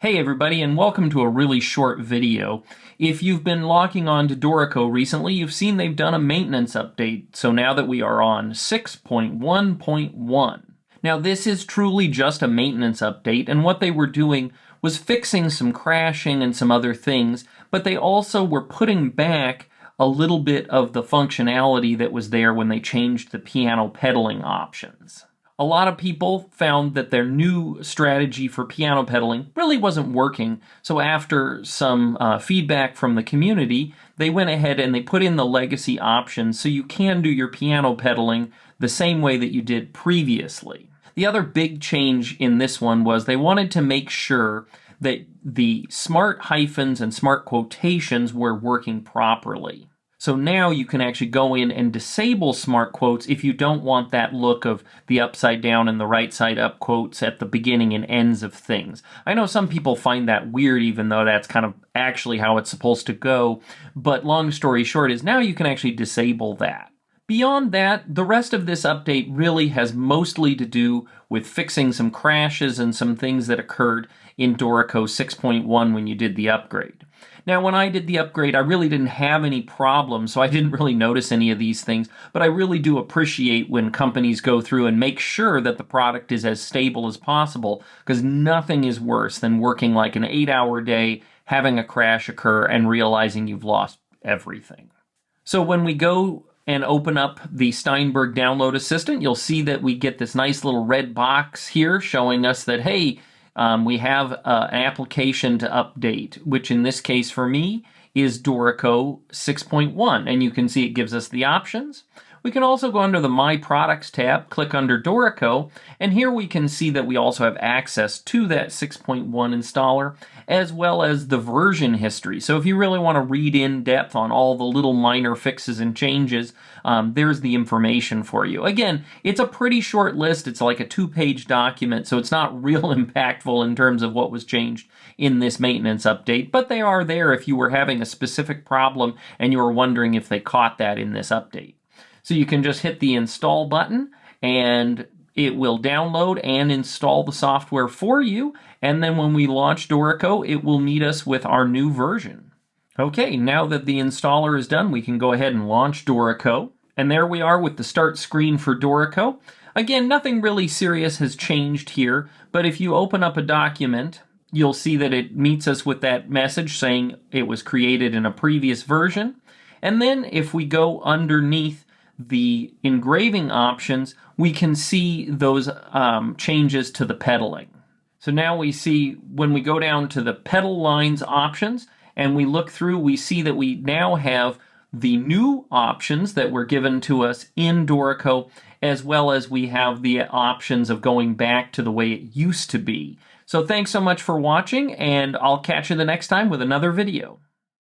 Hey everybody, and welcome to a really short video. If you've been logging on to Dorico recently, you've seen they've done a maintenance update, so now that we are on 6.1.1. Now this is truly just a maintenance update, and what they were doing was fixing some crashing and some other things, but they also were putting back a little bit of the functionality that was there when they changed the piano pedaling options. A lot of people found that their new strategy for piano pedaling really wasn't working, so after some feedback from the community, they went ahead and they put in the legacy options so you can do your piano pedaling the same way that you did previously. The other big change in this one was they wanted to make sure that the smart hyphens and smart quotations were working properly. So now you can actually go in and disable smart quotes if you don't want that look of the upside down and the right side up quotes at the beginning and ends of things. I know some people find that weird, even though that's kind of actually how it's supposed to go, but long story short is now you can actually disable that. Beyond that, the rest of this update really has mostly to do with fixing some crashes and some things that occurred in Dorico 6.1 when you did the upgrade. Now, when I did the upgrade, I really didn't have any problems, so I didn't really notice any of these things, but I really do appreciate when companies go through and make sure that the product is as stable as possible, because nothing is worse than working like an 8-hour day, having a crash occur, and realizing you've lost everything. So when we go and open up the Steinberg Download Assistant, you'll see that we get this nice little red box here showing us that, hey, we have an application to update, which in this case for me is Dorico 6.1, and you can see it gives us the options. We can also go under the My Products tab, click under Dorico, and here we can see that we also have access to that 6.1 installer, as well as the version history. So if you really want to read in depth on all the little minor fixes and changes, there's the information for you. Again, it's a pretty short list. It's like a 2-page document, so it's not real impactful in terms of what was changed in this maintenance update, but they are there if you were having a specific problem and you were wondering if they caught that in this update. So you can just hit the install button and it will download and install the software for you. And then when we launch Dorico, it will meet us with our new version. Okay, now that the installer is done, we can go ahead and launch Dorico. And there we are with the start screen for Dorico. Again, nothing really serious has changed here, but if you open up a document, you'll see that it meets us with that message saying it was created in a previous version. And then if we go underneath the engraving options, we can see those changes to the pedaling. So now we see when we go down to the pedal lines options and we look through, we see that we now have the new options that were given to us in Dorico, as well as we have the options of going back to the way it used to be. So thanks so much for watching, and I'll catch you the next time with another video.